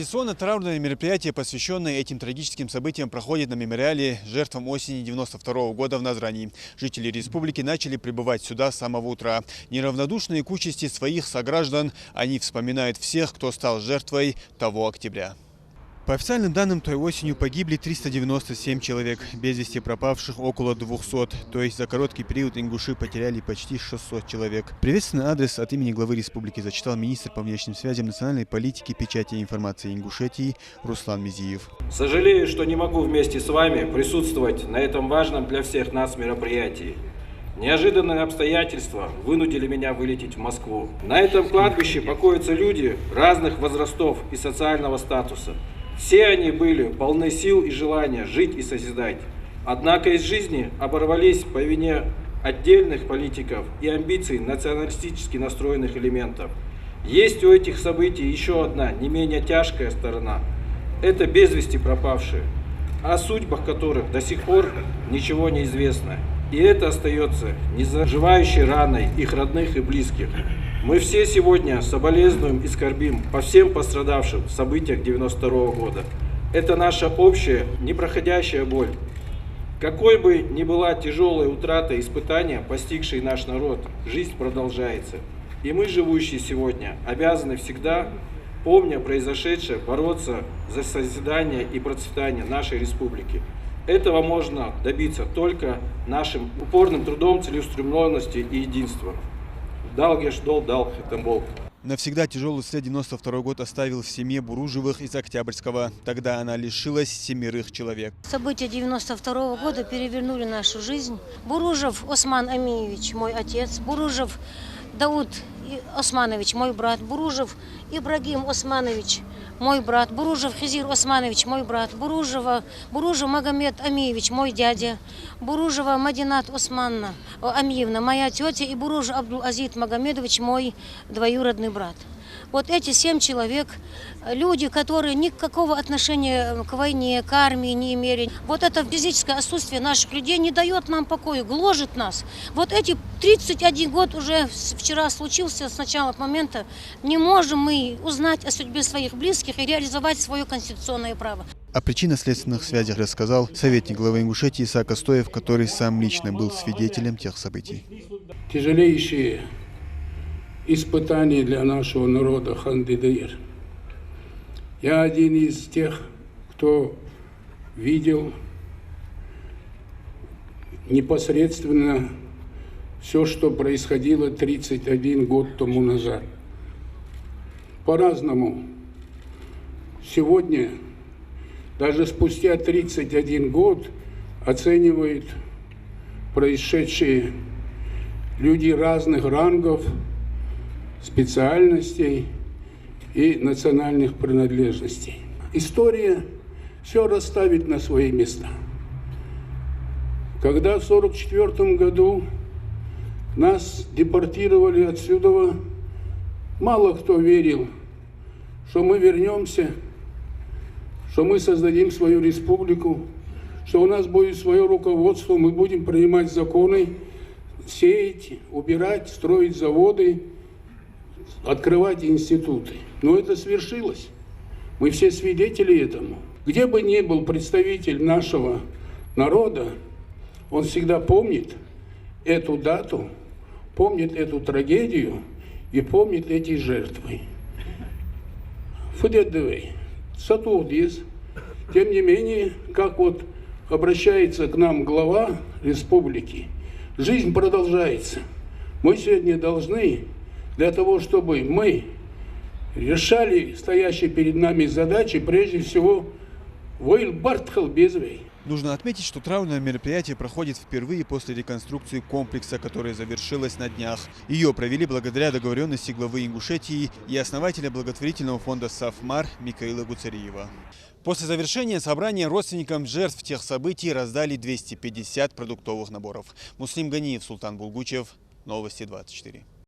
Традиционно траурное мероприятие, посвященное этим трагическим событиям, проходит на мемориале жертвам осени 92 года в Назрани. Жители республики начали прибывать сюда с самого утра. Неравнодушные к участи своих сограждан, они вспоминают всех, кто стал жертвой того октября. По официальным данным, той осенью погибли 397 человек, без вести пропавших около 200, то есть за короткий период ингуши потеряли почти 600 человек. Приветственный адрес от имени главы республики зачитал министр по внешним связям, национальной политики, печати и информации Ингушетии Руслан Мизиев. Сожалею, что не могу вместе с вами присутствовать на этом важном для всех нас мероприятии. Неожиданные обстоятельства вынудили меня вылететь в Москву. На этом кладбище покоятся люди разных возрастов и социального статуса. Все они были полны сил и желания жить и созидать. Однако из жизни оборвались по вине отдельных политиков и амбиций националистически настроенных элементов. Есть у этих событий еще одна, не менее тяжкая сторона. Это без вести пропавшие, о судьбах которых до сих пор ничего не известно. И это остается незаживающей раной их родных и близких. Мы все сегодня соболезнуем и скорбим по всем пострадавшим в событиях 92 года. Это наша общая, непроходящая боль. Какой бы ни была тяжелая утрата и испытания, постигшие наш народ, жизнь продолжается. И мы, живущие сегодня, обязаны всегда, помня произошедшее, бороться за созидание и процветание нашей республики. Этого можно добиться только нашим упорным трудом, целеустремленностью и единством. Далгеш дол дал хетамбол. Навсегда тяжелый след 92 год оставил в семье Буружевых из Октябрьского. Тогда она лишилась 7 человек. События 92 года перевернули нашу жизнь. Буружев Осман Амиевич, мой отец. Буружев Дауд Османович, мой брат. Буружев Ибрагим Османович, мой брат. Буружев Хизир Османович, мой брат. Буружев Магомед Амиевич, мой дядя. Буружева Мадинат Османна Амиевна, моя тетя. И Буружев Абдул-Азид Магомедович, мой двоюродный брат. Вот эти 7 человек, люди, которые никакого отношения к войне, к армии не имели. Вот это физическое отсутствие наших людей не дает нам покоя, гложет нас. Вот эти 31 год уже вчера случился с начала момента. Не можем мы узнать о судьбе своих близких и реализовать свое конституционное право. О причинно-следственных связях рассказал советник главы Ингушетии Исаак Остоев, который сам лично был свидетелем тех событий. Тяжелейшие испытания для нашего народа Хандыдыр. Я один из тех, кто видел непосредственно все, что происходило 31 год тому назад. По-разному. Сегодня, даже спустя 31 год, оценивают происшедшие люди разных рангов, специальностей и национальных принадлежностей. История все расставит на свои места. Когда в 1944 году нас депортировали отсюда, мало кто верил, что мы вернемся, что мы создадим свою республику, что у нас будет свое руководство, мы будем принимать законы, сеять, убирать, строить заводы, открывать институты. Но это свершилось. Мы все свидетели этому. Где бы ни был представитель нашего народа, он всегда помнит эту дату, помнит эту трагедию и помнит эти жертвы. Тем не менее, как вот обращается к нам глава республики, жизнь продолжается. Мы сегодня должны для того, чтобы мы решали стоящие перед нами задачи, прежде всего, Нужно отметить, что траурное мероприятие проходит впервые после реконструкции комплекса, которая завершилась на днях. Ее провели благодаря договоренности главы Ингушетии и основателя благотворительного фонда «Сафмар» Микаила Гуцариева. После завершения собрания родственникам жертв тех событий раздали 250 продуктовых наборов. Муслим Ганиев, Султан Булгучев, Новости 24.